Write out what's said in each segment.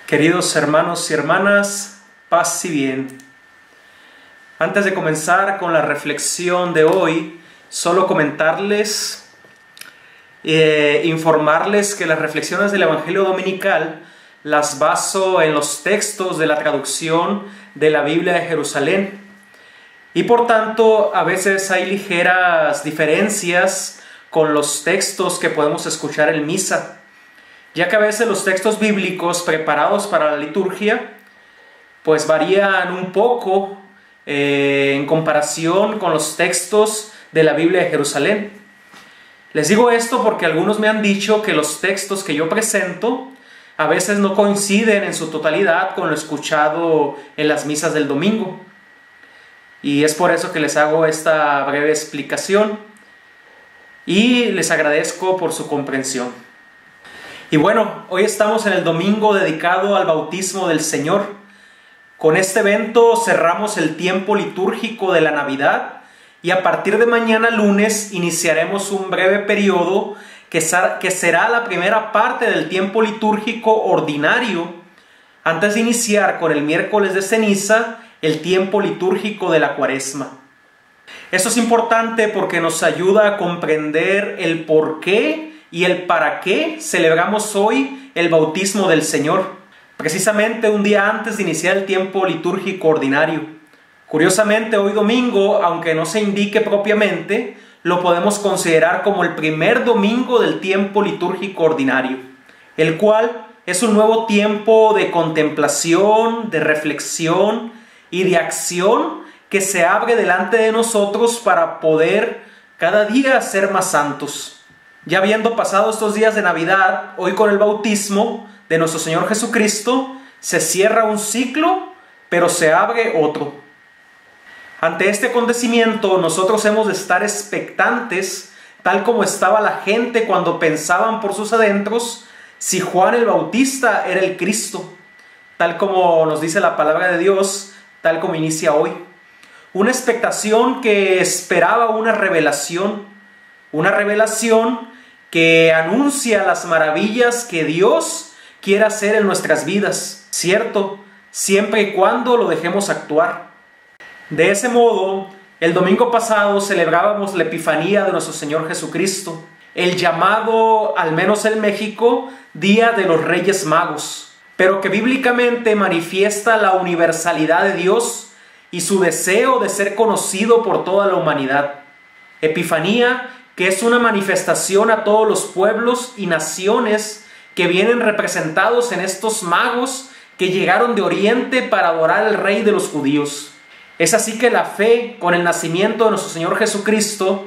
Queridos hermanos y hermanas, paz y bien. Antes de comenzar con la reflexión de hoy, solo comentarles, informarles que las reflexiones del Evangelio Dominical las baso en los textos de la traducción de la Biblia de Jerusalén. Y por tanto, a veces hay ligeras diferencias con los textos que podemos escuchar en misa, ya que a veces los textos bíblicos preparados para la liturgia pues varían un poco en comparación con los textos de la Biblia de Jerusalén. Les digo esto porque algunos me han dicho que los textos que yo presento a veces no coinciden en su totalidad con lo escuchado en las misas del domingo. Y es por eso que les hago esta breve explicación y les agradezco por su comprensión. Y bueno, hoy estamos en el domingo dedicado al bautismo del Señor. Con este evento cerramos el tiempo litúrgico de la Navidad y a partir de mañana lunes iniciaremos un breve periodo que será la primera parte del tiempo litúrgico ordinario antes de iniciar con el miércoles de ceniza el tiempo litúrgico de la Cuaresma. Esto es importante porque nos ayuda a comprender el por qué y el para qué celebramos hoy el bautismo del Señor, precisamente un día antes de iniciar el tiempo litúrgico ordinario. Curiosamente, hoy domingo, aunque no se indique propiamente, lo podemos considerar como el primer domingo del tiempo litúrgico ordinario, el cual es un nuevo tiempo de contemplación, de reflexión y de acción que se abre delante de nosotros para poder cada día ser más santos. Ya habiendo pasado estos días de Navidad, hoy con el bautismo de nuestro Señor Jesucristo, se cierra un ciclo, pero se abre otro. Ante este acontecimiento, nosotros hemos de estar expectantes, tal como estaba la gente cuando pensaban por sus adentros si Juan el Bautista era el Cristo, tal como nos dice la palabra de Dios, tal como inicia hoy. Una expectación que esperaba una revelación que anuncia las maravillas que Dios quiere hacer en nuestras vidas, ¿cierto? Siempre y cuando lo dejemos actuar. De ese modo, el domingo pasado celebrábamos la Epifanía de nuestro Señor Jesucristo, el llamado, al menos en México, Día de los Reyes Magos, pero que bíblicamente manifiesta la universalidad de Dios y su deseo de ser conocido por toda la humanidad. Epifanía, que es una manifestación a todos los pueblos y naciones que vienen representados en estos magos que llegaron de Oriente para adorar al Rey de los judíos. Es así que la fe con el nacimiento de nuestro Señor Jesucristo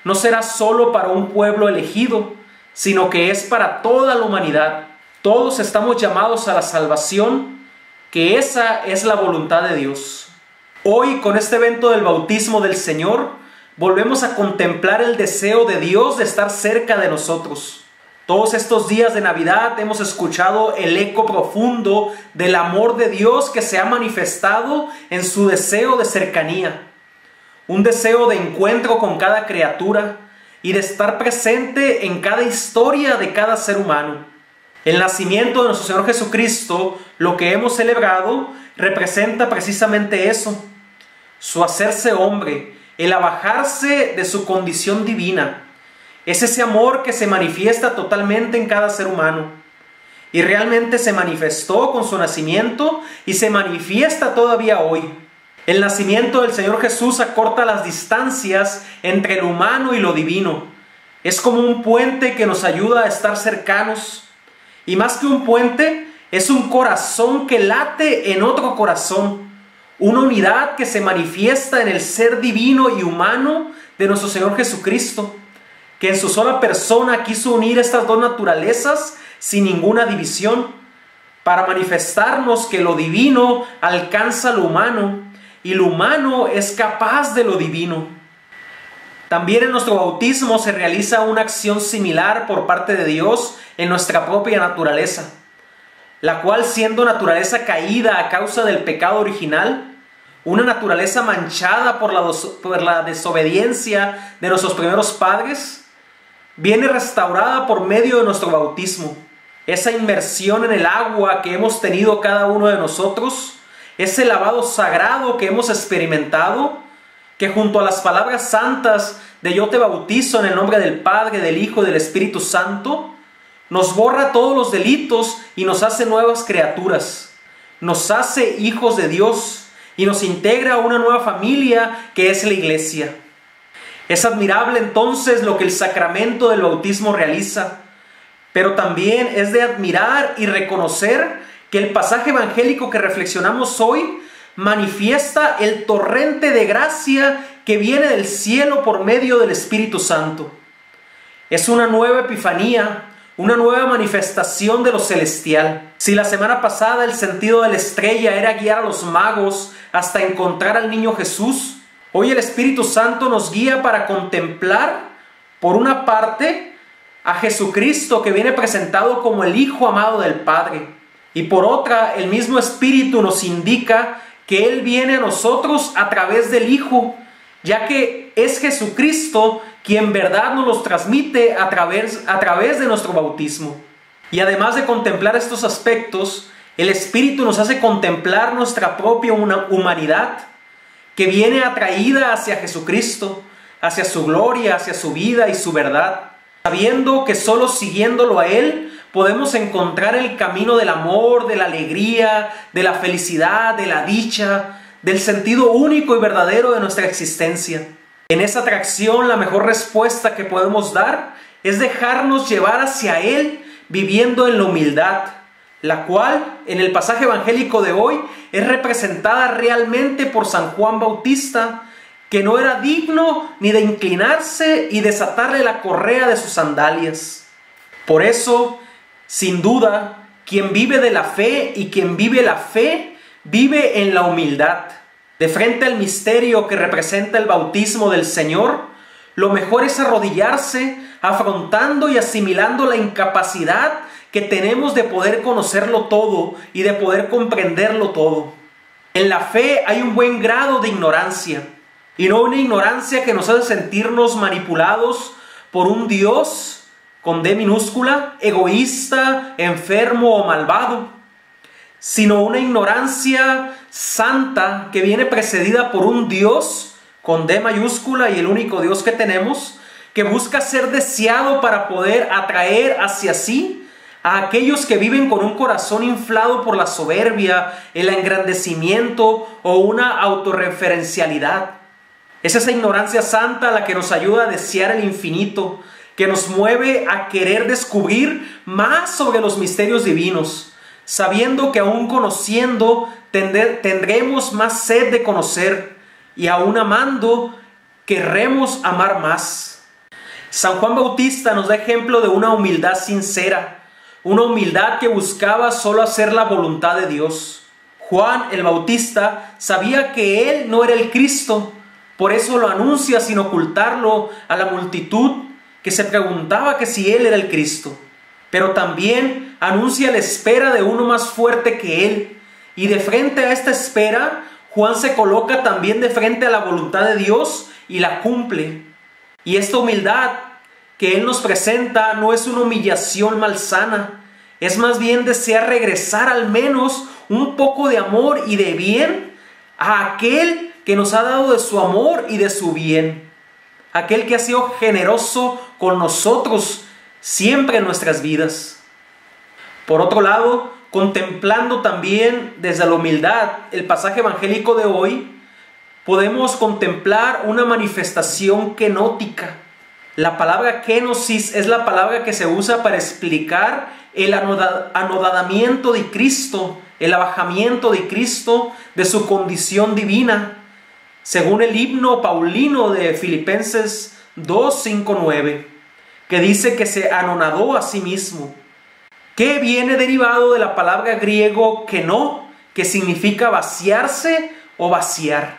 no será solo para un pueblo elegido, sino que es para toda la humanidad. Todos estamos llamados a la salvación, que esa es la voluntad de Dios. Hoy, con este evento del bautismo del Señor, volvemos a contemplar el deseo de Dios de estar cerca de nosotros. Todos estos días de Navidad hemos escuchado el eco profundo del amor de Dios que se ha manifestado en su deseo de cercanía. Un deseo de encuentro con cada criatura y de estar presente en cada historia de cada ser humano. El nacimiento de nuestro Señor Jesucristo, lo que hemos celebrado, representa precisamente eso. Su hacerse hombre, el abajarse de su condición divina. Es ese amor que se manifiesta totalmente en cada ser humano. Y realmente se manifestó con su nacimiento y se manifiesta todavía hoy. El nacimiento del Señor Jesús acorta las distancias entre lo humano y lo divino. Es como un puente que nos ayuda a estar cercanos. Y más que un puente, es un corazón que late en otro corazón. Una unidad que se manifiesta en el ser divino y humano de nuestro Señor Jesucristo, que en su sola persona quiso unir estas dos naturalezas sin ninguna división, para manifestarnos que lo divino alcanza lo humano y lo humano es capaz de lo divino. También en nuestro bautismo se realiza una acción similar por parte de Dios en nuestra propia naturaleza, la cual, siendo naturaleza caída a causa del pecado original, una naturaleza manchada por la desobediencia de nuestros primeros padres, viene restaurada por medio de nuestro bautismo. esa inmersión en el agua que hemos tenido cada uno de nosotros, ese lavado sagrado que hemos experimentado, que junto a las palabras santas de yo te bautizo en el nombre del Padre, del Hijo y del Espíritu Santo, nos borra todos los delitos y nos hace nuevas criaturas, nos hace hijos de Dios y nos integra a una nueva familia que es la iglesia. Es admirable entonces lo que el sacramento del bautismo realiza, pero también es de admirar y reconocer que el pasaje evangélico que reflexionamos hoy manifiesta el torrente de gracia que viene del cielo por medio del Espíritu Santo. Es una nueva epifanía, una nueva manifestación de lo celestial. Si la semana pasada el sentido de la estrella era guiar a los magos hasta encontrar al niño Jesús, hoy el Espíritu Santo nos guía para contemplar, por una parte, a Jesucristo que viene presentado como el Hijo amado del Padre, y por otra, el mismo Espíritu nos indica que Él viene a nosotros a través del Hijo, ya que es Jesucristo quien en verdad nos los transmite a través de nuestro bautismo. Y además de contemplar estos aspectos, el Espíritu nos hace contemplar nuestra propia humanidad, que viene atraída hacia Jesucristo, hacia su gloria, hacia su vida y su verdad, sabiendo que solo siguiéndolo a Él podemos encontrar el camino del amor, de la alegría, de la felicidad, de la dicha, del sentido único y verdadero de nuestra existencia. En esa atracción, la mejor respuesta que podemos dar es dejarnos llevar hacia Él viviendo en la humildad, la cual en el pasaje evangélico de hoy es representada realmente por San Juan Bautista, que no era digno ni de inclinarse y desatarle la correa de sus sandalias. Por eso, sin duda, quien vive de la fe y quien vive la fe, vive en la humildad. De frente al misterio que representa el bautismo del Señor, lo mejor es arrodillarse, afrontando y asimilando la incapacidad que tenemos de poder conocerlo todo y de poder comprenderlo todo. En la fe hay un buen grado de ignorancia, y no una ignorancia que nos hace sentirnos manipulados por un Dios con D minúscula, egoísta, enfermo o malvado, sino una ignorancia santa que viene precedida por un Dios con D mayúscula y el único Dios que tenemos, que busca ser deseado para poder atraer hacia sí a aquellos que viven con un corazón inflado por la soberbia, el engrandecimiento o una autorreferencialidad. Es esa ignorancia santa la que nos ayuda a desear el infinito, que nos mueve a querer descubrir más sobre los misterios divinos, sabiendo que aún conociendo tendremos más sed de conocer, y aún amando querremos amar más. San Juan Bautista nos da ejemplo de una humildad sincera, una humildad que buscaba solo hacer la voluntad de Dios. Juan el Bautista sabía que él no era el Cristo, por eso lo anuncia sin ocultarlo a la multitud que se preguntaba que si él era el Cristo. Pero también anuncia la espera de uno más fuerte que él. Y de frente a esta espera, Juan se coloca también de frente a la voluntad de Dios y la cumple. Y esta humildad que él nos presenta no es una humillación malsana, es más bien desear regresar al menos un poco de amor y de bien a aquel que nos ha dado de su amor y de su bien, aquel que ha sido generoso con nosotros siempre en nuestras vidas. Por otro lado, contemplando también desde la humildad el pasaje evangélico de hoy, podemos contemplar una manifestación kenótica. La palabra kenosis es la palabra que se usa para explicar el anodadamiento de Cristo, el abajamiento de Cristo de su condición divina, según el himno paulino de Filipenses 2, 5, 9, que dice que se anonadó a sí mismo, que viene derivado de la palabra griego keno, que significa vaciarse o vaciar.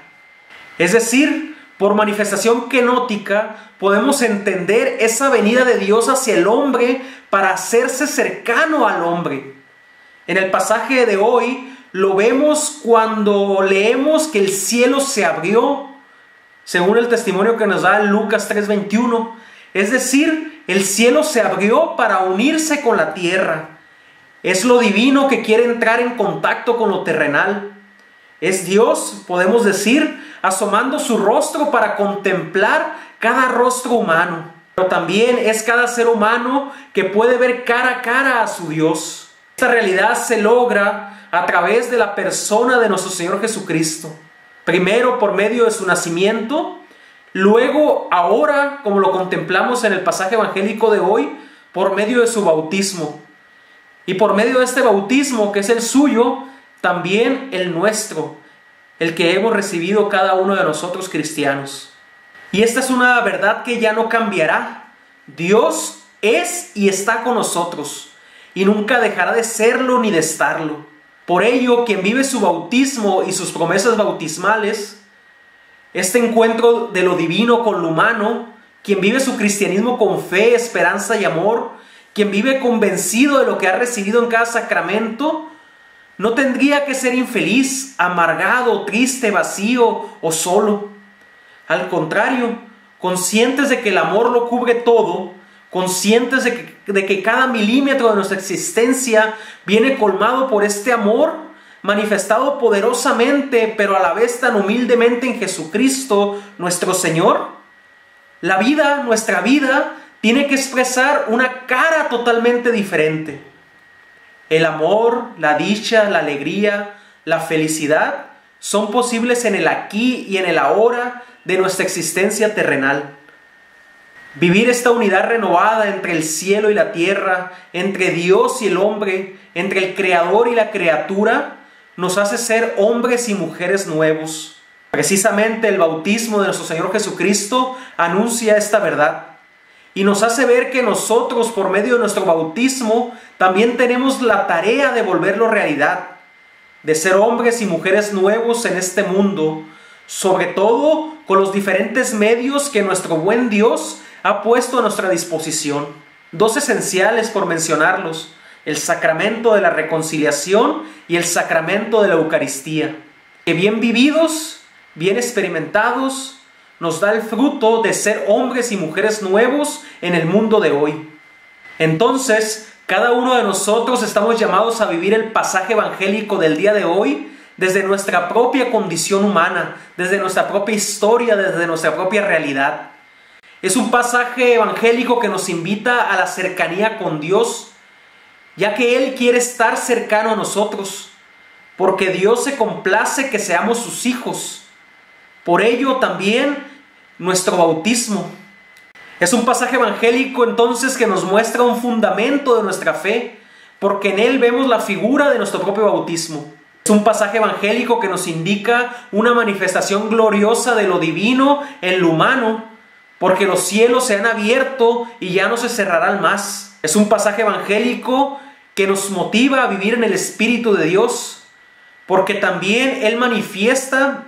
Es decir, por manifestación kenótica podemos entender esa venida de Dios hacia el hombre para hacerse cercano al hombre. En el pasaje de hoy lo vemos cuando leemos que el cielo se abrió, según el testimonio que nos da Lucas 3:21. Es decir, el cielo se abrió para unirse con la tierra. Es lo divino que quiere entrar en contacto con lo terrenal. Es Dios, podemos decir, asomando su rostro para contemplar cada rostro humano. Pero también es cada ser humano que puede ver cara a cara a su Dios. Esta realidad se logra a través de la persona de nuestro Señor Jesucristo. Primero por medio de su nacimiento, luego ahora, como lo contemplamos en el pasaje evangélico de hoy, por medio de su bautismo. Y por medio de este bautismo, que es el suyo, también el nuestro, el que hemos recibido cada uno de nosotros cristianos. Y esta es una verdad que ya no cambiará. Dios es y está con nosotros, y nunca dejará de serlo ni de estarlo. Por ello, quien vive su bautismo y sus promesas bautismales, este encuentro de lo divino con lo humano, quien vive su cristianismo con fe, esperanza y amor, quien vive convencido de lo que ha recibido en cada sacramento, no tendría que ser infeliz, amargado, triste, vacío o solo. Al contrario, conscientes de que el amor lo cubre todo, conscientes de que cada milímetro de nuestra existencia viene colmado por este amor, manifestado poderosamente, pero a la vez tan humildemente en Jesucristo, nuestro Señor, nuestra vida, tiene que expresar una cara totalmente diferente. El amor, la dicha, la alegría, la felicidad son posibles en el aquí y en el ahora de nuestra existencia terrenal. Vivir esta unidad renovada entre el cielo y la tierra, entre Dios y el hombre, entre el Creador y la criatura, nos hace ser hombres y mujeres nuevos. Precisamente el bautismo de nuestro Señor Jesucristo anuncia esta verdad y nos hace ver que nosotros, por medio de nuestro bautismo, también tenemos la tarea de volverlo realidad, de ser hombres y mujeres nuevos en este mundo, sobre todo con los diferentes medios que nuestro buen Dios ha puesto a nuestra disposición. Dos esenciales por mencionarlos: el sacramento de la reconciliación y el sacramento de la Eucaristía, que bien vividos, bien experimentados, nos da el fruto de ser hombres y mujeres nuevos en el mundo de hoy. Entonces, cada uno de nosotros estamos llamados a vivir el pasaje evangélico del día de hoy desde nuestra propia condición humana, desde nuestra propia historia, desde nuestra propia realidad. Es un pasaje evangélico que nos invita a la cercanía con Dios, ya que Él quiere estar cercano a nosotros, porque Dios se complace que seamos sus hijos. Por ello también nuestro bautismo. Es un pasaje evangélico entonces que nos muestra un fundamento de nuestra fe, porque en él vemos la figura de nuestro propio bautismo. Es un pasaje evangélico que nos indica una manifestación gloriosa de lo divino en lo humano, porque los cielos se han abierto y ya no se cerrarán más. Es un pasaje evangélico que nos motiva a vivir en el Espíritu de Dios, porque también Él manifiesta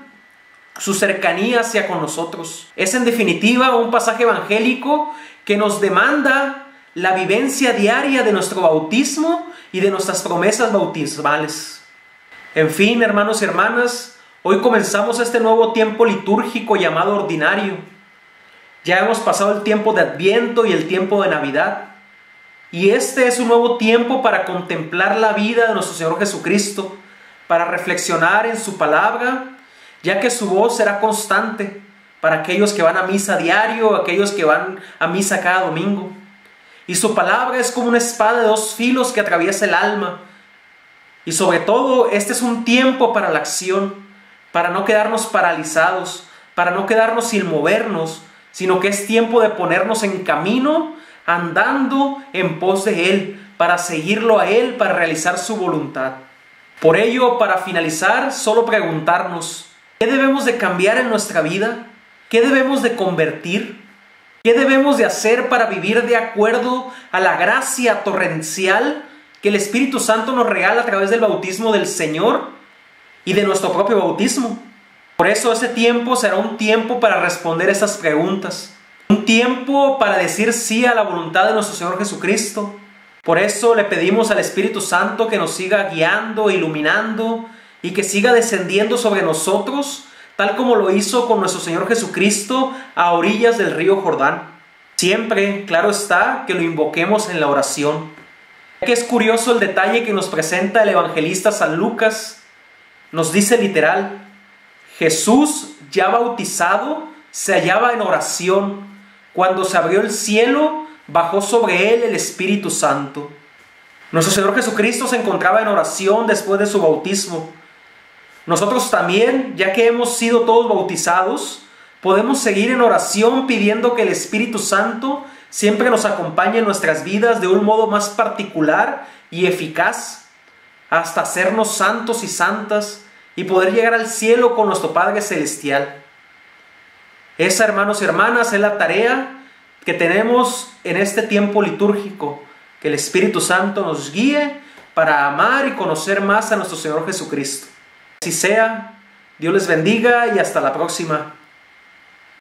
su cercanía hacia con nosotros. Es en definitiva un pasaje evangélico que nos demanda la vivencia diaria de nuestro bautismo y de nuestras promesas bautismales. En fin, hermanos y hermanas, hoy comenzamos este nuevo tiempo litúrgico llamado ordinario. Ya hemos pasado el tiempo de Adviento y el tiempo de Navidad, y este es un nuevo tiempo para contemplar la vida de nuestro Señor Jesucristo, para reflexionar en su palabra, ya que su voz será constante para aquellos que van a misa a diario, aquellos que van a misa cada domingo. Y su palabra es como una espada de dos filos que atraviesa el alma. Y sobre todo, este es un tiempo para la acción, para no quedarnos paralizados, para no quedarnos sin movernos, sino que es tiempo de ponernos en camino, andando en pos de Él, para seguirlo a Él, para realizar su voluntad. Por ello, para finalizar, solo preguntarnos: ¿qué debemos de cambiar en nuestra vida? ¿Qué debemos de convertir? ¿Qué debemos de hacer para vivir de acuerdo a la gracia torrencial que el Espíritu Santo nos regala a través del bautismo del Señor y de nuestro propio bautismo? Por eso ese tiempo será un tiempo para responder esas preguntas. Un tiempo para decir sí a la voluntad de nuestro Señor Jesucristo. Por eso le pedimos al Espíritu Santo que nos siga guiando, iluminando y que siga descendiendo sobre nosotros, tal como lo hizo con nuestro Señor Jesucristo a orillas del río Jordán. Siempre, claro está, que lo invoquemos en la oración. Que es curioso el detalle que nos presenta el evangelista San Lucas. Nos dice literal: Jesús, ya bautizado, se hallaba en oración. Cuando se abrió el cielo, bajó sobre él el Espíritu Santo. Nuestro Señor Jesucristo se encontraba en oración después de su bautismo. Nosotros también, ya que hemos sido todos bautizados, podemos seguir en oración pidiendo que el Espíritu Santo siempre nos acompañe en nuestras vidas de un modo más particular y eficaz, hasta hacernos santos y santas y poder llegar al cielo con nuestro Padre Celestial. Esa, hermanos y hermanas, es la tarea que tenemos en este tiempo litúrgico, que el Espíritu Santo nos guíe para amar y conocer más a nuestro Señor Jesucristo. Así sea, Dios les bendiga y hasta la próxima.